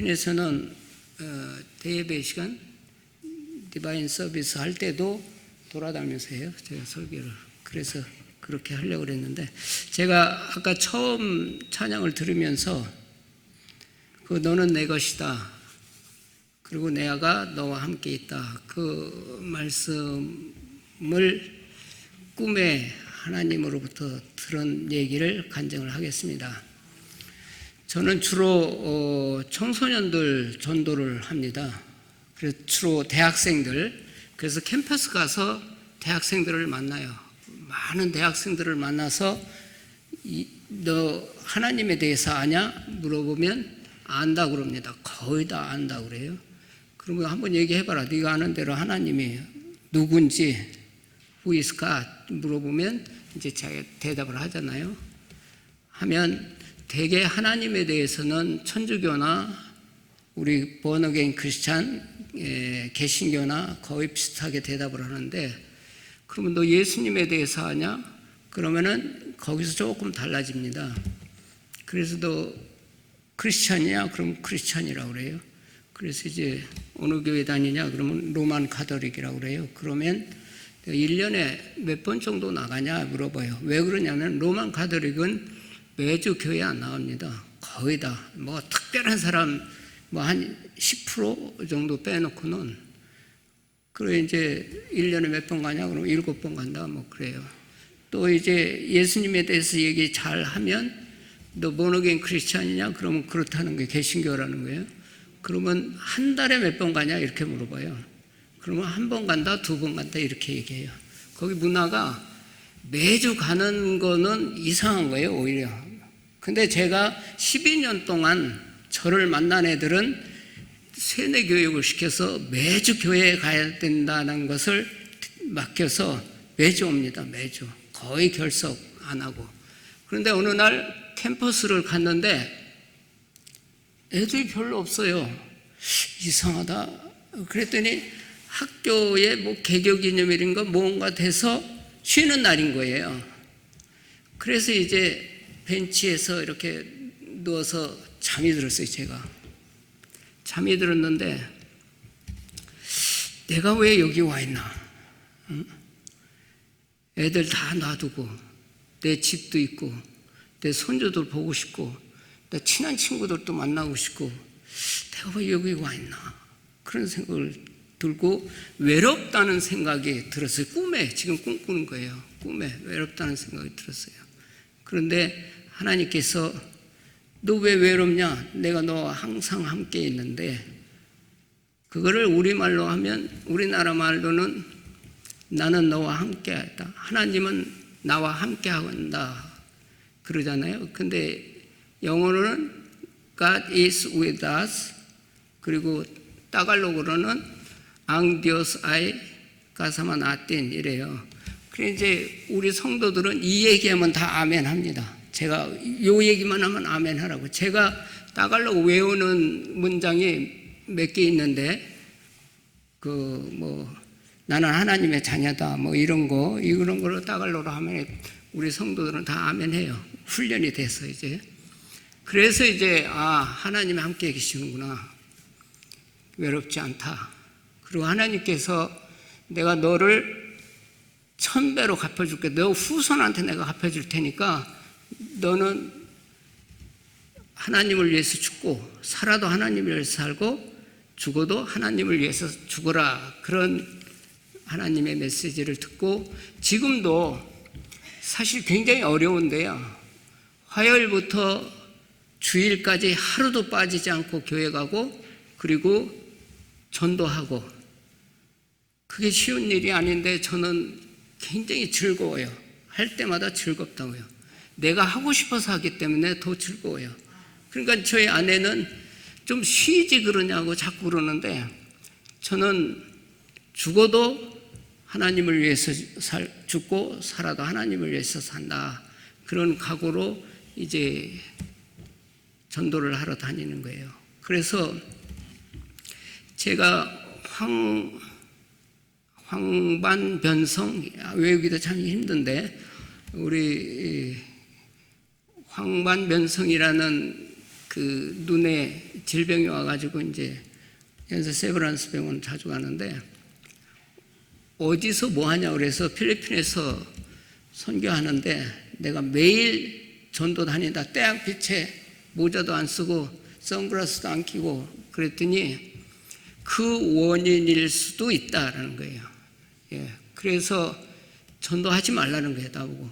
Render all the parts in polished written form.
필리핀에서는 대예배 시간 디바인 서비스 할 때도 돌아다니면서 해요. 제가 설교를. 그래서 그렇게 하려고 그랬는데, 제가 아까 처음 찬양을 들으면서 그 너는 내 것이다, 그리고 내가 너와 함께 있다, 그 말씀을 꿈에 하나님으로부터 들은 얘기를 간증을 하겠습니다. 저는 주로 청소년들 전도를 합니다. 그래서 주로 대학생들, 그래서 캠퍼스 가서 대학생들을 만나요. 많은 대학생들을 만나서 너 하나님에 대해서 아냐? 물어보면 안다 그럽니다. 거의 다 안다 그래요. 그러면 한번 얘기해봐라. 네가 아는 대로 하나님이 누군지, who is God 물어보면 이제 자기가 대답을 하잖아요. 하면 대개 하나님에 대해서는 천주교나 우리 born-again 크리스찬, 개신교나 거의 비슷하게 대답을 하는데, 그러면 너 예수님에 대해서 아냐? 그러면은 거기서 조금 달라집니다. 그래서 너 크리스찬이냐? 그럼 크리스찬이라고 그래요. 그래서 이제 어느 교회 다니냐? 그러면 로만 가톨릭이라고 그래요. 그러면 1년에 몇 번 정도 나가냐 물어봐요. 왜 그러냐면 로만 가톨릭은 매주 교회 안 나옵니다. 거의 다. 뭐 특별한 사람 뭐 한 10% 정도 빼놓고는. 그리고 이제 1년에 몇 번 가냐? 그러면 7번 간다. 뭐 그래요. 또 이제 예수님에 대해서 얘기 잘 하면 너 born-again 크리스찬이냐? 그러면 그렇다는 게 개신교라는 거예요. 그러면 한 달에 몇 번 가냐? 이렇게 물어봐요. 그러면 한 번 간다, 2번 간다 이렇게 얘기해요. 거기 문화가 매주 가는 거는 이상한 거예요, 오히려. 근데 제가 12년 동안 저를 만난 애들은 세뇌 교육을 시켜서 매주 교회에 가야 된다는 것을 맡겨서 매주 옵니다. 매주. 거의 결석 안 하고. 그런데 어느 날 캠퍼스를 갔는데 애들이 별로 없어요. 이상하다. 그랬더니 학교에 뭐 개교기념일인가 뭔가 돼서 쉬는 날인 거예요. 그래서 이제 벤치에서 이렇게 누워서 잠이 들었어요, 제가. 잠이 들었는데 내가 왜 여기 와 있나? 응? 애들 다 놔두고 내 집도 있고 내 손주들 보고 싶고 내 친한 친구들도 만나고 싶고 내가 왜 여기 와 있나? 그런 생각을 들고 외롭다는 생각이 들었어요. 꿈에, 지금 꿈꾸는 거예요. 꿈에 외롭다는 생각이 들었어요. 그런데 하나님께서 너 왜 외롭냐? 내가 너와 항상 함께 있는데, 그거를 우리말로 하면, 우리나라 말로는 나는 너와 함께 하다. 하나님은 나와 함께 한다. 그러잖아요. 근데 영어로는 God is with us. 그리고 따갈로그로는 ang Dios ay kasama natin 이래요. 그래서 이제 우리 성도들은 이 얘기하면 다 아멘 합니다. 제가 요 얘기만 하면 아멘 하라고. 제가 따갈로그 외우는 문장이 몇 개 있는데, 나는 하나님의 자녀다, 뭐 이런 거로 따갈로그로 하면 우리 성도들은 다 아멘 해요. 훈련이 돼서 이제. 그래서 이제, 하나님이 함께 계시는구나. 외롭지 않다. 그리고 하나님께서 내가 너를 1000배로 갚아줄게. 너 후손한테 내가 갚아줄 테니까 너는 하나님을 위해서 죽고, 살아도 하나님을 위해서 살고, 죽어도 하나님을 위해서 죽어라. 그런 하나님의 메시지를 듣고, 지금도 사실 굉장히 어려운데요. 화요일부터 주일까지 하루도 빠지지 않고 교회 가고, 그리고 전도하고, 그게 쉬운 일이 아닌데 저는 굉장히 즐거워요. 할 때마다 즐겁다고요. 내가 하고 싶어서 하기 때문에 더 즐거워요. 그러니까 저희 아내는 좀 쉬지 그러냐고 자꾸 그러는데, 저는 죽어도 하나님을 위해서 죽고 살아도 하나님을 위해서 산다. 그런 각오로 이제 전도를 하러 다니는 거예요. 그래서 제가 황반변성, 외우기도 참 힘든데, 우리 황반변성이라는 그 눈에 질병이 와가지고 이제 연세 세브란스 병원 자주 가는데 어디서 뭐 하냐고 그래서 필리핀에서 선교하는데 내가 매일 전도 다니다 태양빛에 모자도 안 쓰고 선글라스도 안 끼고 그랬더니 그 원인일 수도 있다라는 거예요. 예, 그래서 전도하지 말라는 거예요. 나보고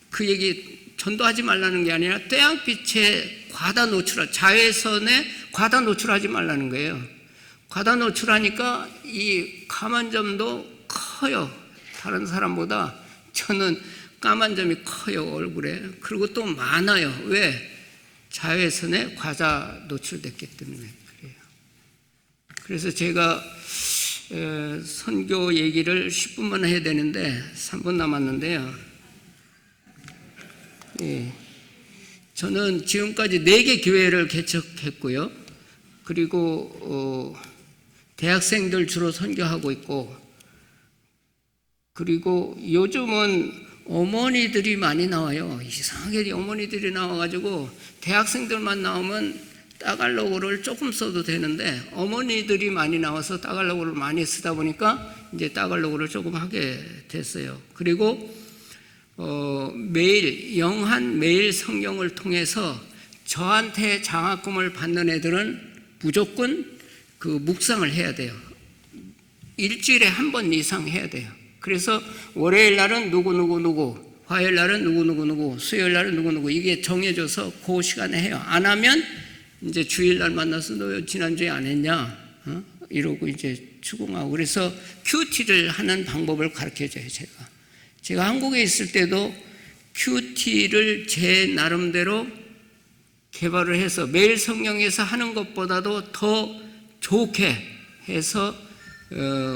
그 얘기 전도하지 말라는 게 아니라 태양빛에 과다 노출하 자외선에 과다 노출하지 말라는 거예요. 과다 노출하니까 이 까만 점도 커요. 다른 사람보다 저는 까만 점이 커요, 얼굴에. 그리고 또 많아요. 왜? 자외선에 과다 노출됐기 때문에 그래요. 그래서 제가 선교 얘기를 10분만 해야 되는데 3분 남았는데요. 예, 저는 지금까지 4개 교회를 개척했고요. 그리고 대학생들 주로 선교하고 있고, 그리고 요즘은 어머니들이 많이 나와요. 이상하게 어머니들이 나와가지고 대학생들만 나오면 따갈로그를 조금 써도 되는데 어머니들이 많이 나와서 따갈로그를 많이 쓰다 보니까 이제 따갈로그를 조금 하게 됐어요. 그리고 매일 영한 매일 성경을 통해서 저한테 장학금을 받는 애들은 무조건 그 묵상을 해야 돼요. 일주일에 한 번 이상 해야 돼요. 그래서 월요일 날은 누구, 화요일 날은 누구, 수요일 날은 누구 이게 정해져서 그 시간에 해요. 안 하면 이제 주일 날 만나서 너 지난주에 안 했냐? 이러고 이제 추궁하고. 그래서 큐티를 하는 방법을 가르쳐줘요, 제가 한국에 있을 때도 큐티를 제 나름대로 개발을 해서 매일 성경에서 하는 것보다도 더 좋게 해서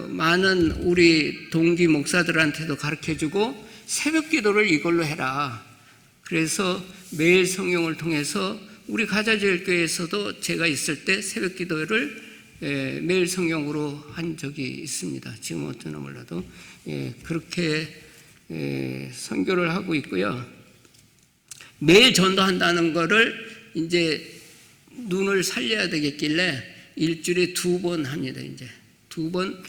많은 우리 동기 목사들한테도 가르쳐주고 새벽 기도를 이걸로 해라. 그래서 매일 성경을 통해서 우리 가자제일교회에서도 제가 있을 때 새벽 기도를 매일 성경으로 한 적이 있습니다. 지금 어떠나 몰라도 그렇게 선교를 하고 있고요. 매일 전도한다는 거를 이제 눈을 살려야 되겠길래 일주일에 2번 합니다. 이제 2번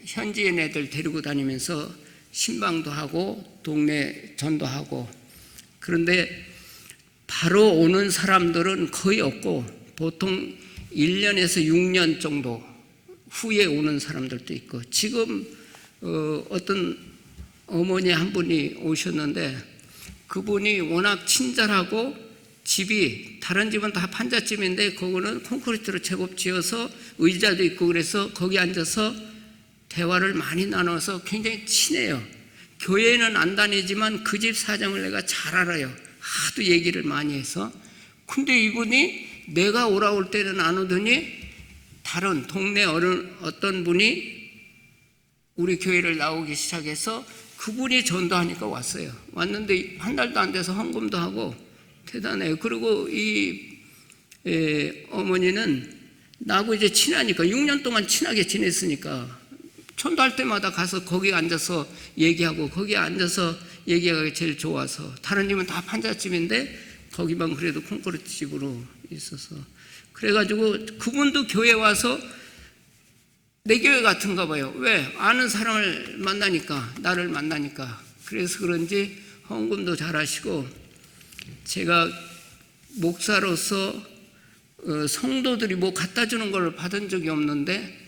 현지인 애들 데리고 다니면서 신방도 하고 동네 전도하고. 그런데 바로 오는 사람들은 거의 없고 보통 1년에서 6년 정도 후에 오는 사람들도 있고, 지금 어떤 어머니 한 분이 오셨는데 그분이 워낙 친절하고 집이 다른 집은 다 판잣집인데 그거는 콘크리트로 제법 지어서 의자도 있고 그래서 거기 앉아서 대화를 많이 나눠서 굉장히 친해요. 교회는 안 다니지만 그 집 사정을 내가 잘 알아요. 하도 얘기를 많이 해서. 근데 이분이 내가 오라올 때는 안 오더니 다른 동네 어떤 분이 우리 교회를 나오기 시작해서 그분이 전도하니까 왔어요. 왔는데 한 달도 안 돼서 헌금도 하고 대단해요. 그리고 이 어머니는 나하고 이제 친하니까 6년 동안 친하게 지냈으니까 전도할 때마다 가서 거기 앉아서 얘기하고 거기 앉아서 얘기하기 제일 좋아서, 다른 집은 다 판잣집인데 거기만 그래도 콘크리트 집으로 있어서 그래가지고 그분도 교회 와서 내 교회 같은가 봐요. 왜? 아는 사람을 만나니까, 나를 만나니까. 그래서 그런지 헌금도 잘하시고, 제가 목사로서 성도들이 뭐 갖다 주는 걸 받은 적이 없는데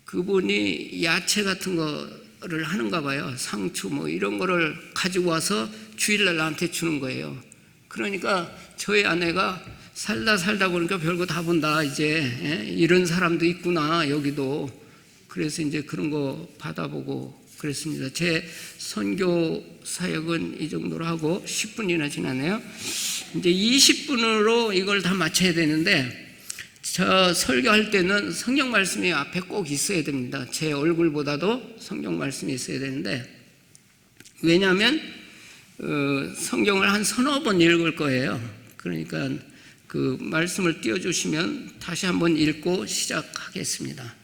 그분이 야채 같은 거를 하는가 봐요. 상추 뭐 이런 거를 가지고 와서 주일날 나한테 주는 거예요. 그러니까 저희 아내가 살다 보니까 별거 다 본다. 이제 이런 사람도 있구나 여기도. 그래서 이제 그런 거 받아보고 그랬습니다. 제 선교 사역은 이 정도로 하고 10분이나 지나네요. 이제 20분으로 이걸 다 마쳐야 되는데, 저 설교할 때는 성경 말씀이 앞에 꼭 있어야 됩니다. 제 얼굴보다도 성경 말씀이 있어야 되는데, 왜냐하면 성경을 한 서너 번 읽을 거예요. 그러니까 그 말씀을 띄워주시면 다시 한번 읽고 시작하겠습니다.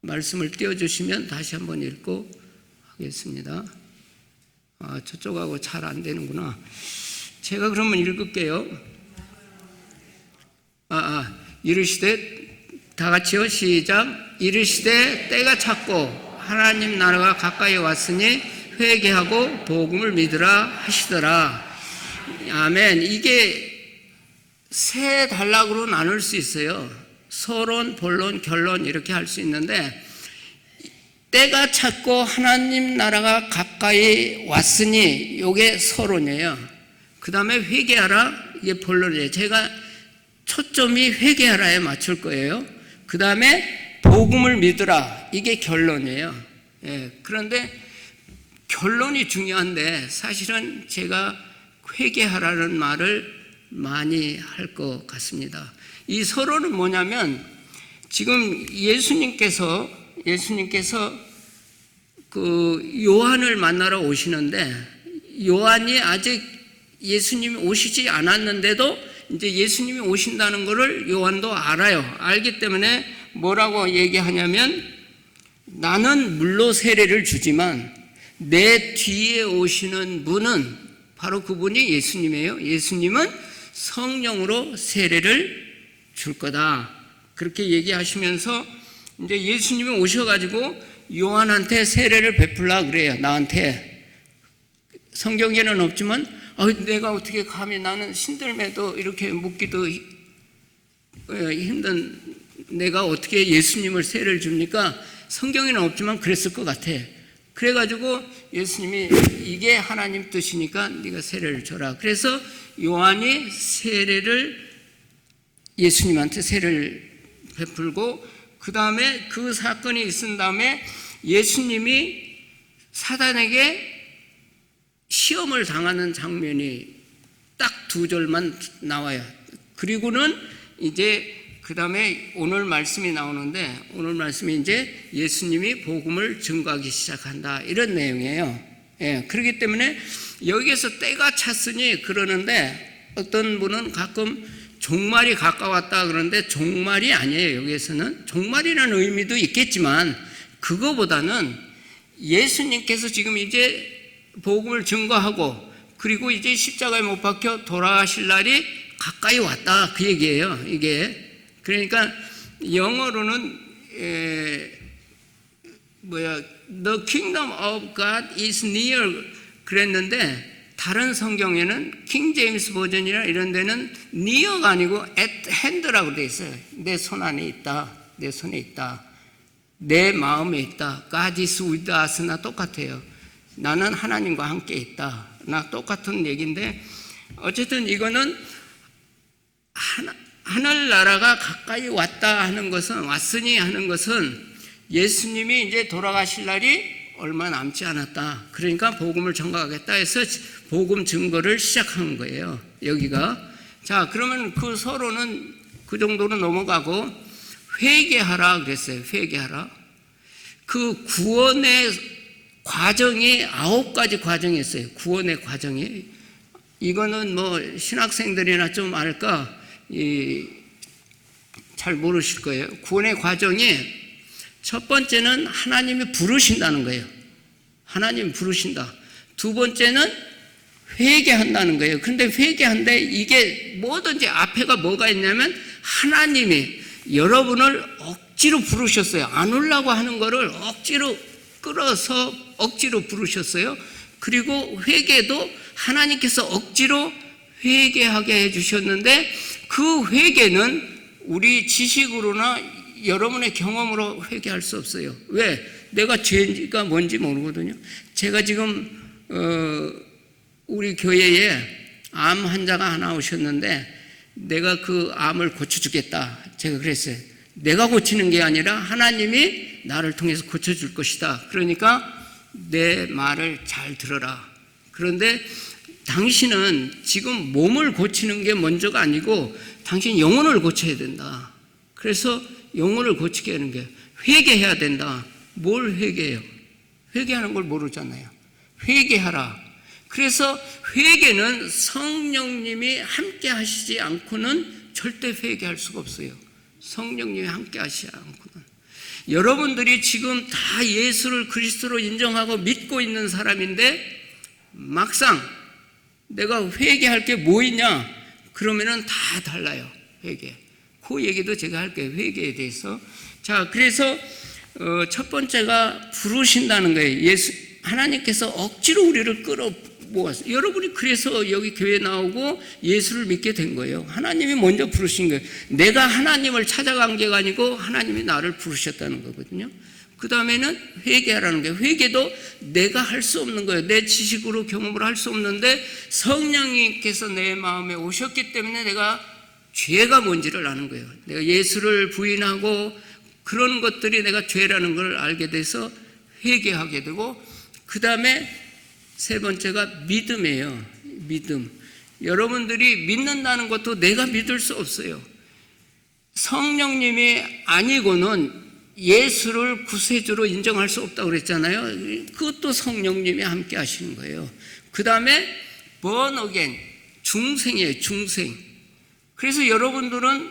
말씀을 띄워주시면 다시 한번 읽고 하겠습니다. 저쪽하고 잘 안 되는구나. 제가 그러면 읽을게요. 이르시되, 다 같이요, 시작. 이르시되 때가 찼고 하나님 나라가 가까이 왔으니 회개하고 복음을 믿으라 하시더라. 아멘. 이게 세 단락으로 나눌 수 있어요. 서론, 본론, 결론 이렇게 할 수 있는데, 때가 찼고 하나님 나라가 가까이 왔으니 이게 서론이에요. 그 다음에 회개하라, 이게 본론이에요. 제가 초점이 회개하라에 맞출 거예요. 그 다음에 복음을 믿으라, 이게 결론이에요. 그런데 결론이 중요한데 사실은 제가 회개하라는 말을 많이 할 것 같습니다. 이 서론은 뭐냐면, 지금 예수님께서 그 요한을 만나러 오시는데, 요한이 아직 예수님이 오시지 않았는데도 이제 예수님이 오신다는 것을 요한도 알아요. 알기 때문에 뭐라고 얘기하냐면, 나는 물로 세례를 주지만 내 뒤에 오시는 분은 바로 그분이 예수님이에요. 예수님은 성령으로 세례를 줄 거다. 그렇게 얘기하시면서 이제 예수님이 오셔가지고 요한한테 세례를 베풀라 그래요. 나한테. 성경에는 없지만 내가 어떻게 감히, 나는 신들매도 이렇게 묻기도 힘든 내가 어떻게 예수님을 세례를 줍니까? 성경에는 없지만 그랬을 것 같아. 그래가지고 예수님이 이게 하나님 뜻이니까 네가 세례를 줘라. 그래서 요한이 예수님한테 세례를 베풀고, 그 다음에 그 사건이 있은 다음에 예수님이 사단에게 시험을 당하는 장면이 딱 2절만 나와요. 그리고는 이제 그 다음에 오늘 말씀이 나오는데, 오늘 말씀이 이제 예수님이 복음을 증거하기 시작한다, 이런 내용이에요. 그렇기 때문에 여기에서 때가 찼으니 그러는데, 어떤 분은 가끔 종말이 가까웠다 그러는데 종말이 아니에요. 여기에서는 종말이라는 의미도 있겠지만 그거보다는 예수님께서 지금 이제 복음을 증거하고 그리고 이제 십자가에 못 박혀 돌아가실 날이 가까이 왔다, 그 얘기예요. 이게 그러니까 영어로는 The kingdom of God is near 그랬는데, 다른 성경에는 킹 제임스 버전이나 이런 데는 near가 아니고 at hand라고 되어 있어요. 내 손 안에 있다, 내 손에 있다, 내 마음에 있다. God is with us나 똑같아요. 나는 하나님과 함께 있다, 나 똑같은 얘기인데, 어쨌든 이거는 하늘나라가 가까이 왔다 하는 것은, 왔으니 하는 것은 예수님이 이제 돌아가실 날이 얼마 남지 않았다. 그러니까 복음을 전가하겠다 해서 복음 증거를 시작한 거예요, 여기가. 자, 그러면 그 서로는 그 정도로 넘어가고, 회개하라 그랬어요. 회개하라. 그 구원의 과정이 9가지 과정이 있어요. 구원의 과정이. 이거는 뭐 신학생들이나 좀 알까 잘 모르실 거예요. 구원의 과정이 첫 번째는 하나님이 부르신다는 거예요. 하나님이 부르신다. 두 번째는 회개한다는 거예요. 그런데 회개한데 이게 뭐든지 앞에가 뭐가 있냐면, 하나님이 여러분을 억지로 부르셨어요. 안 오려고 하는 거를 억지로 끌어서 억지로 부르셨어요. 그리고 회개도 하나님께서 억지로 회개하게 해주셨는데, 그 회개는 우리 지식으로나 여러분의 경험으로 회개할 수 없어요. 왜? 내가 죄가 뭔지 모르거든요. 제가 지금 우리 교회에 암 환자가 하나 오셨는데, 내가 그 암을 고쳐주겠다, 제가 그랬어요. 내가 고치는 게 아니라 하나님이 나를 통해서 고쳐줄 것이다. 그러니까 내 말을 잘 들어라. 그런데 당신은 지금 몸을 고치는 게 먼저가 아니고 당신 영혼을 고쳐야 된다. 그래서 영혼을 고치게 하는 게 회개해야 된다. 뭘 회개해요? 회개하는 걸 모르잖아요. 회개하라. 그래서 회개는 성령님이 함께 하시지 않고는 절대 회개할 수가 없어요. 성령님이 함께 하시지 않고는. 여러분들이 지금 다 예수를 그리스도로 인정하고 믿고 있는 사람인데, 막상 내가 회개할 게 뭐 있냐? 그러면은 다 달라요. 회개. 그 얘기도 제가 할게요. 회개에 대해서. 자, 그래서 첫 번째가 부르신다는 거예요. 하나님께서 억지로 우리를 끌어모았어요. 여러분이 그래서 여기 교회 나오고 예수를 믿게 된 거예요. 하나님이 먼저 부르신 거예요. 내가 하나님을 찾아간 게 아니고 하나님이 나를 부르셨다는 거거든요. 그 다음에는 회개하라는 거예요. 회개도 내가 할 수 없는 거예요. 내 지식으로 경험을 할 수 없는데 성령님께서 내 마음에 오셨기 때문에 내가 죄가 뭔지를 아는 거예요. 내가 예수를 부인하고 그런 것들이 내가 죄라는 걸 알게 돼서 회개하게 되고, 그 다음에 세 번째가 믿음이에요. 믿음. 여러분들이 믿는다는 것도 내가 믿을 수 없어요. 성령님이 아니고는 예수를 구세주로 인정할 수 없다고 그랬잖아요. 그것도 성령님이 함께 하시는 거예요. 그 다음에 born again, 중생이에요. 중생. 그래서 여러분들은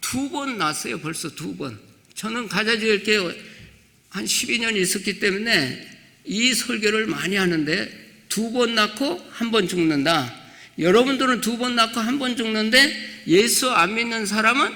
2번 낳았어요. 벌써 2번. 저는 가자지을게 한 12년 있었기 때문에 이 설교를 많이 하는데 2번 낳고 1번 죽는다. 여러분들은 2번 낳고 1번 죽는데 예수 안 믿는 사람은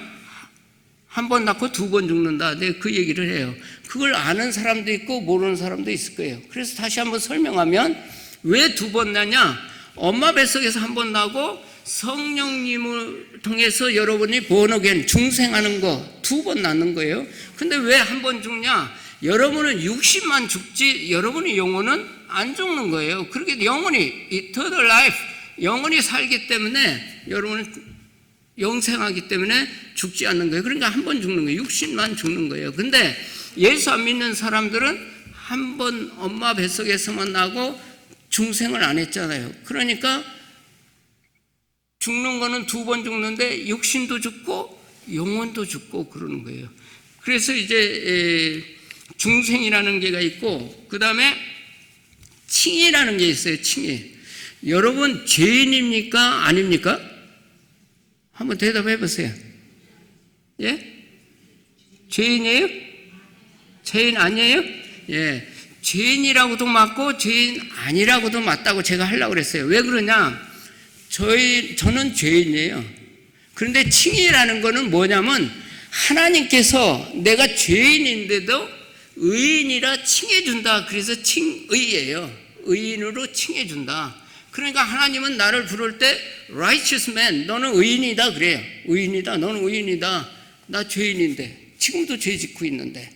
1번 낳고 2번 죽는다. 내가 그 얘기를 해요. 그걸 아는 사람도 있고 모르는 사람도 있을 거예요. 그래서 다시 한번 설명하면 왜 2번 낳냐? 엄마 뱃속에서 1번 나고 성령님을 통해서 여러분이 born again, 중생하는 거 2번 낳는 거예요. 근데 왜 1번 죽냐? 여러분은 육신만 죽지 여러분의 영혼은 안 죽는 거예요. 그렇게 영혼이 eternal life, 영혼이 살기 때문에 여러분은 영생하기 때문에 죽지 않는 거예요. 그러니까 1번 죽는 거예요. 육신만 죽는 거예요. 근데 예수 안 믿는 사람들은 1번 엄마 뱃속에서만 나고 중생을 안 했잖아요. 그러니까 죽는 거는 2번 죽는데 육신도 죽고 영혼도 죽고 그러는 거예요. 그래서 이제 중생이라는 게가 있고, 그 다음에 칭의라는 게 있어요. 칭의. 여러분 죄인입니까? 아닙니까? 한번 대답해 보세요. 예? 죄인이에요? 죄인 아니에요? 예. 죄인이라고도 맞고 죄인 아니라고도 맞다고 제가 하려고 그랬어요. 왜 그러냐? 저는 죄인이에요. 그런데 칭의라는 거는 뭐냐면 하나님께서 내가 죄인인데도 의인이라 칭해준다. 그래서 칭의예요. 의인으로 칭해준다. 그러니까 하나님은 나를 부를 때 righteous man, 너는 의인이다 그래요. 의인이다, 너는 의인이다. 나 죄인인데, 지금도 죄 짓고 있는데.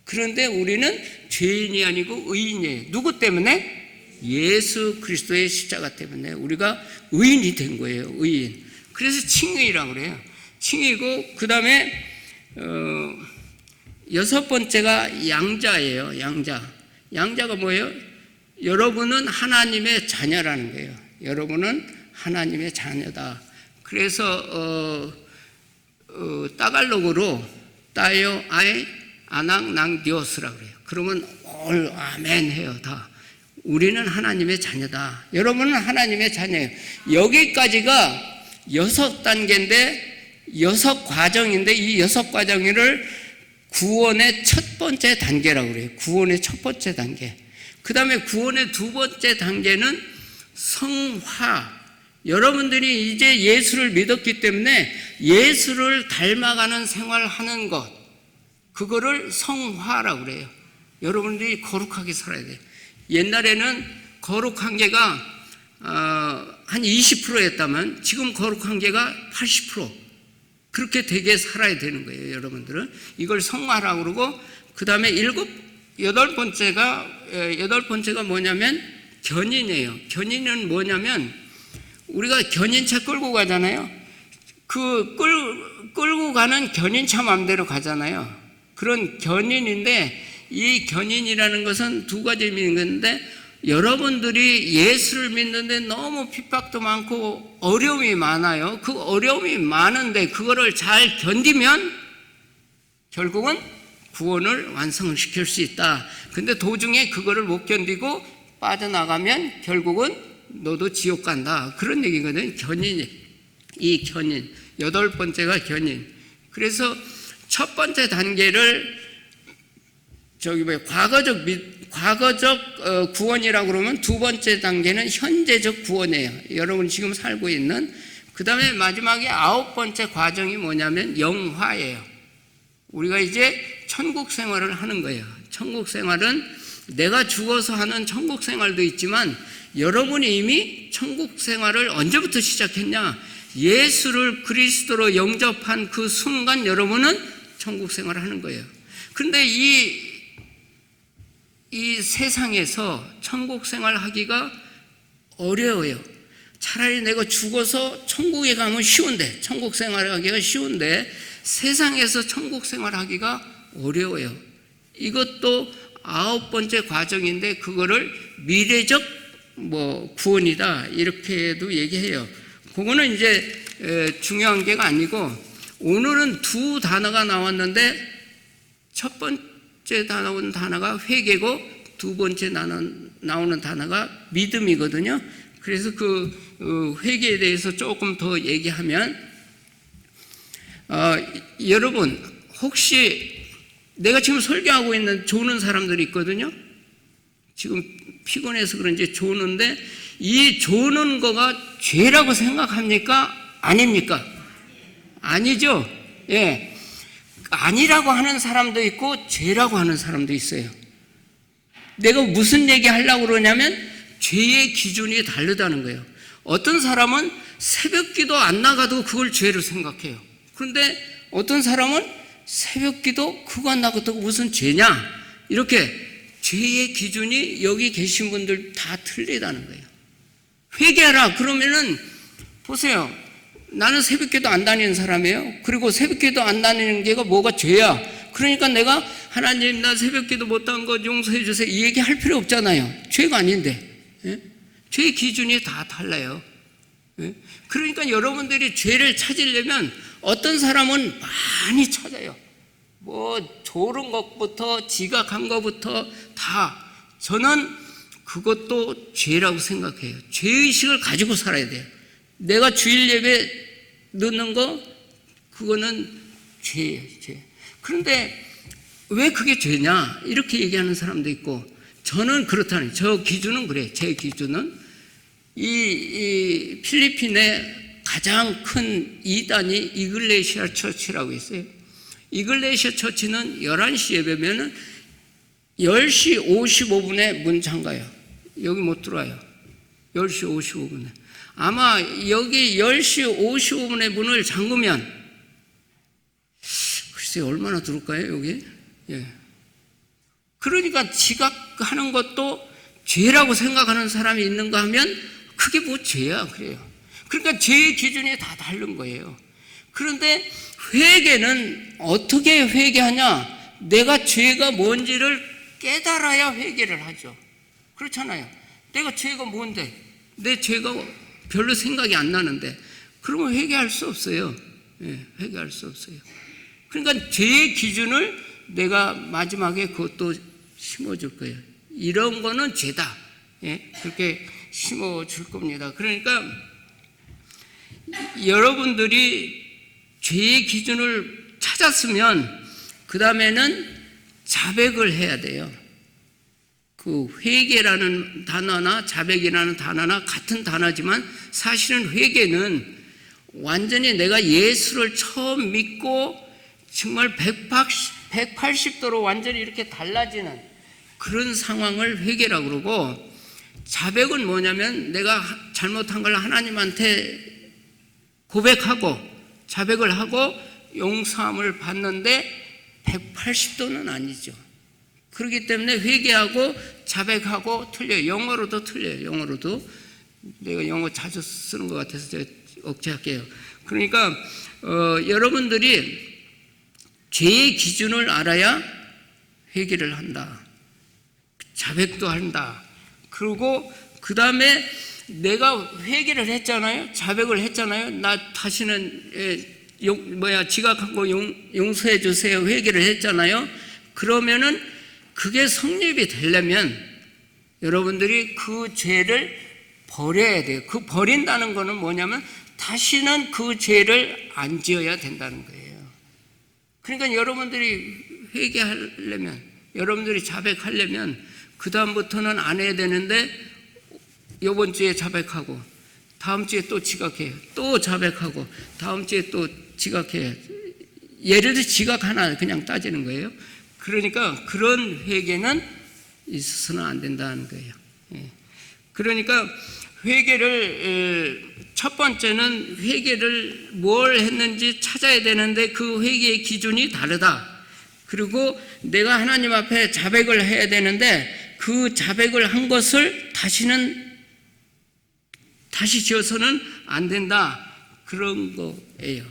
그런데 우리는 죄인이 아니고 의인이에요. 누구 때문에? 예수 그리스도의 십자가 때문에 우리가 의인이 된 거예요. 의인. 그래서 칭의라고 그래요. 칭의고, 그 다음에 6번째가 양자예요. 양자. 양자가 뭐예요? 여러분은 하나님의 자녀라는 거예요. 여러분은 하나님의 자녀다. 그래서 따갈로그로 따요 아이 아낭 낭 디오스라고 그래요. 그러면 올 아멘 해요. 다. 우리는 하나님의 자녀다. 여러분은 하나님의 자녀예요. 여기까지가 6단계인데 6과정인데 이 6과정을 구원의 첫 번째 단계라고 그래요. 구원의 첫 번째 단계. 그 다음에 구원의 두 번째 단계는 성화. 여러분들이 이제 예수를 믿었기 때문에 예수를 닮아가는 생활하는 것, 그거를 성화라고 그래요. 여러분들이 거룩하게 살아야 돼요. 옛날에는 거룩 한계가 한 20%였다면 지금 거룩 한계가 80%. 그렇게 되게 살아야 되는 거예요. 여러분들은 이걸 성화라고 그러고, 그 다음에 여덟 번째가 뭐냐면 견인이에요. 견인은 뭐냐면 우리가 견인차 끌고 가잖아요. 그 끌고 가는 견인차 마음대로 가잖아요. 그런 견인인데, 이 견인이라는 것은 두 가지 의미인 건데, 여러분들이 예수를 믿는데 너무 핍박도 많고 어려움이 많아요. 그 어려움이 많은데 그거를 잘 견디면 결국은 구원을 완성시킬 수 있다. 근데 도중에 그거를 못 견디고 빠져나가면 결국은 너도 지옥 간다. 그런 얘기거든요. 견인이. 이 견인. 8번째가 견인. 그래서 첫 번째 단계를 과거적 구원이라고 그러면 두 번째 단계는 현재적 구원이에요. 여러분 지금 살고 있는 그 다음에 마지막에 9번째 과정이 뭐냐면 영화예요. 우리가 이제 천국 생활을 하는 거예요. 천국 생활은 내가 죽어서 하는 천국 생활도 있지만 여러분이 이미 천국 생활을 언제부터 시작했냐? 예수를 그리스도로 영접한 그 순간 여러분은 천국 생활을 하는 거예요. 그런데 이 세상에서 천국 생활 하기가 어려워요. 차라리 내가 죽어서 천국에 가면 쉬운데, 천국 생활 하기가 쉬운데 세상에서 천국 생활 하기가 어려워요. 이것도 9번째 과정인데 그거를 미래적 구원이다 이렇게도 얘기해요. 그거는 이제 중요한 게가 아니고, 오늘은 두 단어가 나왔는데 첫 번째 나오는 단어가 회개고 두 번째 나오는 단어가 믿음이거든요. 그래서 그 회개에 대해서 조금 더 얘기하면, 여러분 혹시 내가 지금 설교하고 있는 조는 사람들이 있거든요. 지금 피곤해서 그런지 조는데, 이 조는 거가 죄라고 생각합니까? 아닙니까? 아니죠. 예. 아니라고 하는 사람도 있고 죄라고 하는 사람도 있어요. 내가 무슨 얘기 하려고 그러냐면 죄의 기준이 다르다는 거예요. 어떤 사람은 새벽 기도 안 나가도 그걸 죄로 생각해요. 그런데 어떤 사람은 새벽 기도 그거 안 나가도 무슨 죄냐? 이렇게 죄의 기준이 여기 계신 분들 다 틀리다는 거예요. 회개하라 그러면은 보세요. 나는 새벽기도 안 다니는 사람이에요. 그리고 새벽기도 안 다니는 게가 뭐가 죄야? 그러니까 내가 하나님 나 새벽기도 못한 거 용서해 주세요 이 얘기 할 필요 없잖아요. 죄가 아닌데. 예? 죄의 기준이 다 달라요. 예? 그러니까 여러분들이 죄를 찾으려면 어떤 사람은 많이 찾아요. 조른 것부터 지각한 것부터 다. 저는 그것도 죄라고 생각해요. 죄의식을 가지고 살아야 돼요. 내가 주일 예배 넣는 거 그거는 죄예요, 죄. 그런데 왜 그게 죄냐? 이렇게 얘기하는 사람도 있고, 저는 그렇다는, 저 기준은 그래요. 제 기준은 이 필리핀의 가장 큰 이단이 이글레시아 처치라고 있어요. 이글레시아 처치는 11시 예배면은 10시 55분에 문 잠가요. 여기 못 들어와요. 10시 55분에. 아마 여기 10시 55분에 문을 잠그면, 글쎄 얼마나 들을까요, 여기? 예. 그러니까 지각하는 것도 죄라고 생각하는 사람이 있는가 하면 그게 뭐 죄야, 그래요. 그러니까 죄의 기준이 다 다른 거예요. 그런데 회개는 어떻게 회개하냐? 내가 죄가 뭔지를 깨달아야 회개를 하죠. 그렇잖아요. 내가 죄가 뭔데? 내 죄가 별로 생각이 안 나는데 그러면 회개할 수 없어요. 예, 회개할 수 없어요. 그러니까 죄의 기준을 내가 마지막에 그것도 심어줄 거예요. 이런 거는 죄다. 예, 그렇게 심어줄 겁니다. 그러니까 여러분들이 죄의 기준을 찾았으면 그 다음에는 자백을 해야 돼요. 그 회개라는 단어나 자백이라는 단어나 같은 단어지만 사실은 회개는 완전히 내가 예수를 처음 믿고 정말 180도로 완전히 이렇게 달라지는 그런 상황을 회개라고 그러고, 자백은 뭐냐면 내가 잘못한 걸 하나님한테 고백하고 자백을 하고 용서함을 받는데 180도는 아니죠. 그렇기 때문에 회개하고 자백하고 틀려요. 영어로도 틀려요. 영어로도. 내가 영어 자주 쓰는 것 같아서 제가 억제할게요. 그러니까 여러분들이 죄의 기준을 알아야 회개를 한다. 자백도 한다. 그리고 그 다음에 내가 회개를 했잖아요. 자백을 했잖아요. 나 다시는 지각한 거 용서해 주세요. 회개를 했잖아요. 그러면은 그게 성립이 되려면 여러분들이 그 죄를 버려야 돼요. 그 버린다는 거는 뭐냐면 다시는 그 죄를 안 지어야 된다는 거예요. 그러니까 여러분들이 회개하려면, 여러분들이 자백하려면 그 다음부터는 안 해야 되는데 이번 주에 자백하고 다음 주에 또 지각해요. 또 자백하고 다음 주에 또 지각해요. 예를 들어 지각 하나 그냥 따지는 거예요. 그러니까 그런 회개는 있어서는 안 된다는 거예요. 그러니까 회개를 첫 번째는 회개를 뭘 했는지 찾아야 되는데 그 회개의 기준이 다르다. 그리고 내가 하나님 앞에 자백을 해야 되는데 그 자백을 한 것을 다시 지어서는 안 된다. 그런 거예요.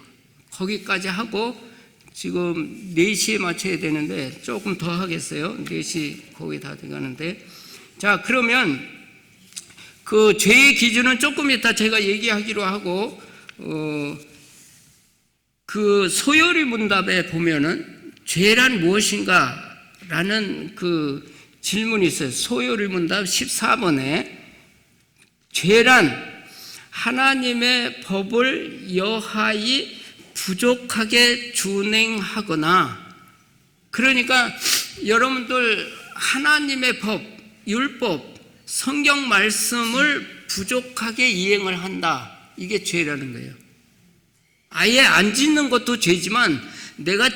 거기까지 하고 지금 4시에 맞춰야 되는데 조금 더 하겠어요. 4시 거의 다 돼가는데. 자, 그러면 그 죄의 기준은 조금 이따 제가 얘기하기로 하고, 그 소요리 문답에 보면은 죄란 무엇인가 라는 그 질문이 있어요. 소요리 문답 14번에 죄란 하나님의 법을 여하이 부족하게 준행하거나, 그러니까 여러분들 하나님의 법, 율법, 성경 말씀을 부족하게 이행을 한다. 이게 죄라는 거예요. 아예 안 짓는 것도 죄지만 내가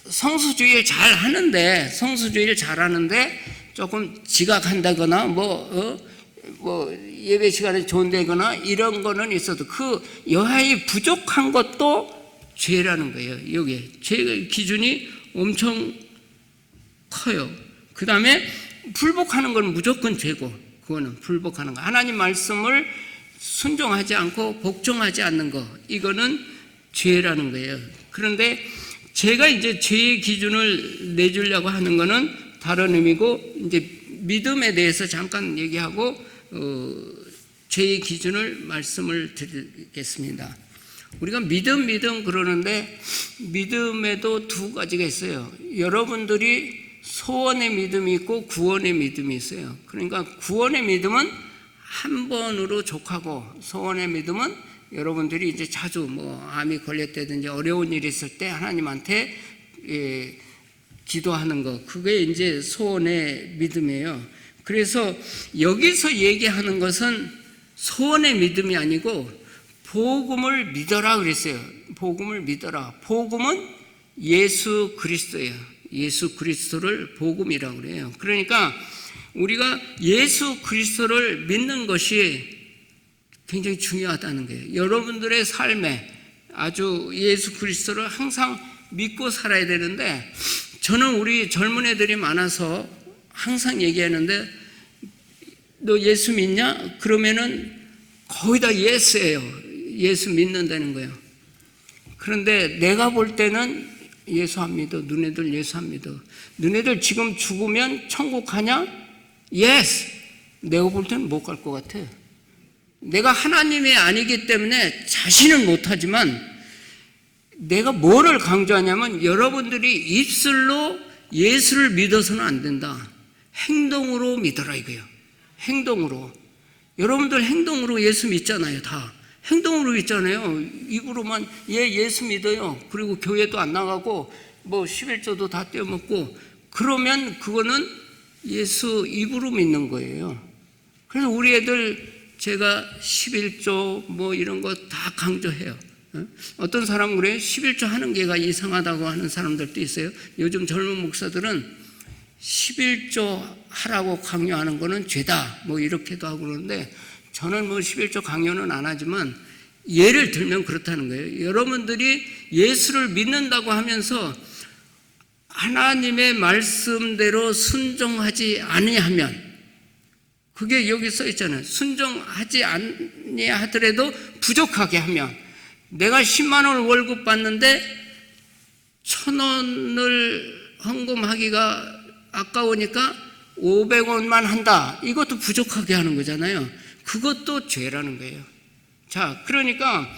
성수주의를 잘 하는데 조금 지각한다거나 예배 시간에 존대거나 이런 거는 있어도 그 여하이 부족한 것도 죄라는 거예요. 여기 죄 기준이 엄청 커요. 그 다음에 불복하는 건 무조건 죄고, 그거는 불복하는 거. 하나님 말씀을 순종하지 않고 복종하지 않는 거, 이거는 죄라는 거예요. 그런데 제가 이제 죄의 기준을 내주려고 하는 거는 다른 의미고, 이제 믿음에 대해서 잠깐 얘기하고 죄의 기준을 말씀을 드리겠습니다. 우리가 믿음 그러는데 믿음에도 두 가지가 있어요. 여러분들이 소원의 믿음이 있고 구원의 믿음이 있어요. 그러니까 구원의 믿음은 한 번으로 족하고, 소원의 믿음은 여러분들이 이제 자주 암이 걸렸다든지 어려운 일이 있을 때 하나님한테 기도하는 거, 그게 이제 소원의 믿음이에요. 그래서 여기서 얘기하는 것은 소원의 믿음이 아니고 복음을 믿어라 그랬어요. 복음을 믿어라. 복음은 예수 그리스도예요. 예수 그리스도를 복음이라고 그래요. 그러니까 우리가 예수 그리스도를 믿는 것이 굉장히 중요하다는 거예요. 여러분들의 삶에 아주 예수 그리스도를 항상 믿고 살아야 되는데, 저는 우리 젊은 애들이 많아서 항상 얘기하는데, 너 예수 믿냐? 그러면은 거의 다 예스예요. 예수 믿는다는 거예요. 그런데 내가 볼 때는 예수 안 믿어. 너네들 예수 안 믿어. 너네들 지금 죽으면 천국 가냐? 예스. 내가 볼 때는 못 갈 것 같아. 내가 하나님이 아니기 때문에 자신은 못하지만, 내가 뭐를 강조하냐면 여러분들이 입술로 예수를 믿어서는 안 된다. 행동으로 믿어라 이거예요. 행동으로. 여러분들 행동으로 예수 믿잖아요. 다 행동으로 믿잖아요. 입으로만 예수 믿어요. 그리고 교회도 안 나가고 11조도 다 떼어먹고, 그러면 그거는 예수 입으로 믿는 거예요. 그래서 우리 애들 제가 11조 이런 거 다 강조해요. 어떤 사람은 그래요. 11조 하는 게가 이상하다고 하는 사람들도 있어요. 요즘 젊은 목사들은 11조 하라고 강요하는 거는 죄다 이렇게도 하고 그러는데, 저는 11조 강요는 안 하지만 예를 들면 그렇다는 거예요. 여러분들이 예수를 믿는다고 하면서 하나님의 말씀대로 순종하지 아니하면, 그게 여기 써 있잖아요. 순종하지 아니하더라도 부족하게 하면, 내가 10만 원 월급 받는데 1,000원을 헌금하기가 아까우니까 500원만 한다. 이것도 부족하게 하는 거잖아요. 그것도 죄라는 거예요. 자, 그러니까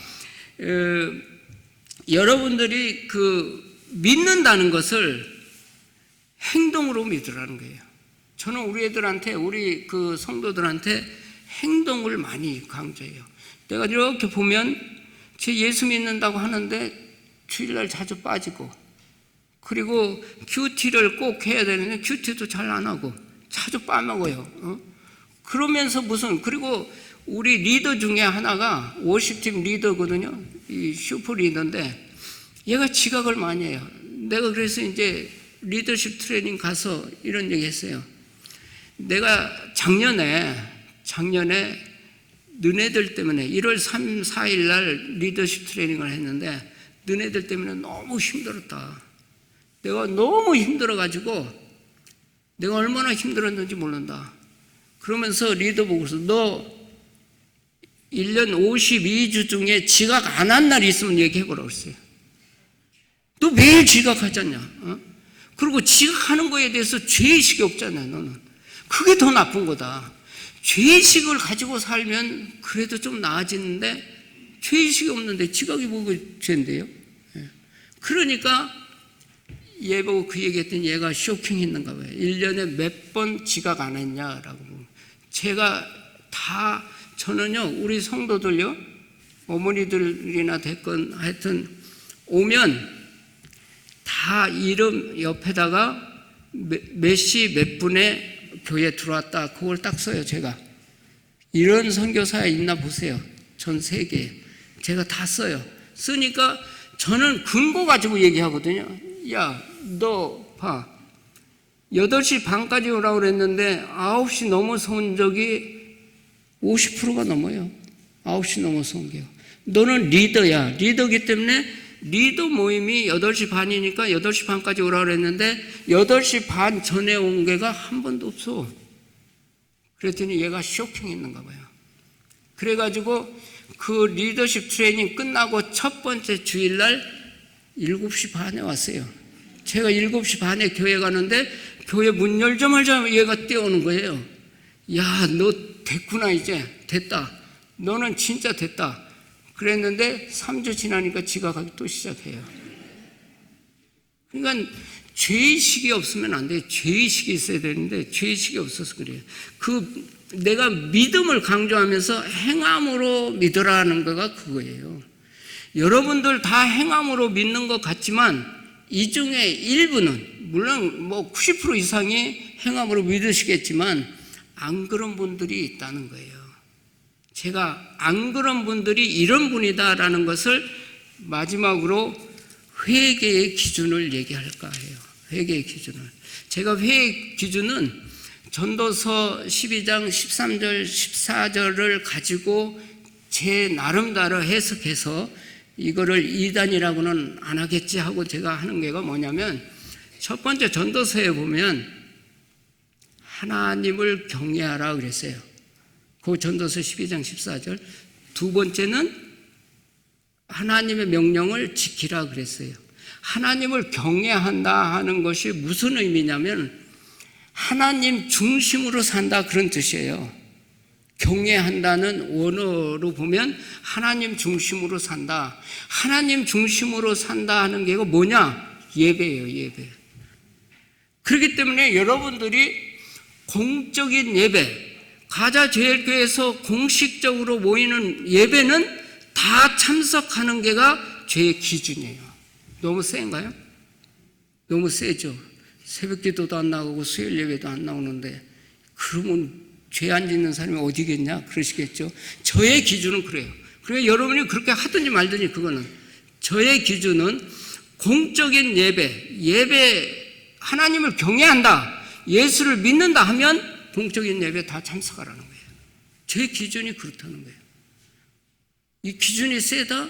여러분들이 믿는다는 것을 행동으로 믿으라는 거예요. 저는 우리 애들한테, 우리 성도들한테 행동을 많이 강조해요. 내가 이렇게 보면 제 예수 믿는다고 하는데 주일날 자주 빠지고, 그리고 큐티를 꼭 해야 되는데 큐티도 잘 안 하고 자주 빠먹어요. 그러면서 그리고 우리 리더 중에 하나가 워십팀 리더거든요. 이 슈퍼 리더인데 얘가 지각을 많이 해요. 내가 그래서 이제 리더십 트레이닝 가서 이런 얘기 했어요. 내가 작년에 너네들 때문에 1월 3, 4일 날 리더십 트레이닝을 했는데 너네들 때문에 너무 힘들었다. 내가 너무 힘들어가지고 내가 얼마나 힘들었는지 모른다. 그러면서 리더 보고서 너 1년 52주 중에 지각 안 한 날 있으면 얘기해보라고 했어요. 너 매일 지각하잖냐. 그리고 지각하는 거에 대해서 죄의식이 없잖아. 너는. 그게 더 나쁜 거다. 죄의식을 가지고 살면 그래도 좀 나아지는데 죄의식이 없는데 지각이 뭐가 죄인데요. 그러니까 얘 보고 그 얘기했더니 얘가 쇼킹했는가 봐요. 1년에 몇 번 지각 안 했냐라고. 제가 다 저는요 우리 성도들요 어머니들이나 됐건 하여튼 오면 다 이름 옆에다가 몇 시 몇 분에 교회 들어왔다 그걸 딱 써요. 제가 이런 선교사에 있나 보세요. 전 세계에 제가 다 써요. 쓰니까 저는 근거 가지고 얘기하거든요. 야, 너 봐. 8시 반까지 오라고 그랬는데 9시 넘어서 온 적이 50%가 넘어요. 9시 넘어서 온 게요. 너는 리더야. 리더기 때문에 리더 모임이 8시 반이니까 8시 반까지 오라고 그랬는데 8시 반 전에 온 게가 한 번도 없어. 그랬더니 얘가 쇼킹했는가 봐요. 그래가지고 그 리더십 트레이닝 끝나고 첫 번째 주일날 7시 반에 왔어요. 제가 7시 반에 교회 가는데 교회 문 열자마자 얘가 뛰어오는 거예요. 야, 너 됐구나. 이제 됐다. 너는 진짜 됐다. 그랬는데 3주 지나니까 지각하기 또 시작해요. 그러니까 죄의식이 없으면 안 돼요. 죄의식이 있어야 되는데 죄의식이 없어서 그래요. 내가 믿음을 강조하면서 행함으로 믿으라는 거가 그거예요. 여러분들 다 행함으로 믿는 것 같지만 이 중에 일부는 물론 뭐 90% 이상이 행함으로 믿으시겠지만 안 그런 분들이 있다는 거예요. 제가 안 그런 분들이 이런 분이다라는 것을 마지막으로 회개의 기준을 얘기할까 해요. 회개의 기준을. 제가 회개의 기준은 전도서 12장 13절 14절을 가지고 제 나름대로 해석해서 이거를 이단이라고는 안 하겠지 하고 제가 하는 게가 뭐냐면 첫 번째 전도서에 보면 하나님을 경외하라 그랬어요. 그 전도서 12장 14절. 두 번째는 하나님의 명령을 지키라 그랬어요. 하나님을 경외한다 하는 것이 무슨 의미냐면 하나님 중심으로 산다 그런 뜻이에요. 경외한다는 원어로 보면 하나님 중심으로 산다. 하나님 중심으로 산다 하는 게 뭐냐? 예배예요, 예배. 그렇기 때문에 여러분들이 공적인 예배, 가자제일교회에서 공식적으로 모이는 예배는 다 참석하는 게가 죄의 기준이에요. 너무 센가요? 너무 세죠. 새벽기도도 안 나가고 수요일 예배도 안 나오는데 그러면 죄 안 짓는 사람이 어디겠냐 그러시겠죠. 저의 기준은 그래요. 그러니까 여러분이 그렇게 하든지 말든지 그거는 저의 기준은 공적인 예배 하나님을 경외한다, 예수를 믿는다 하면 공적인 예배 다 참석하라는 거예요. 제 기준이 그렇다는 거예요. 이 기준이 세다?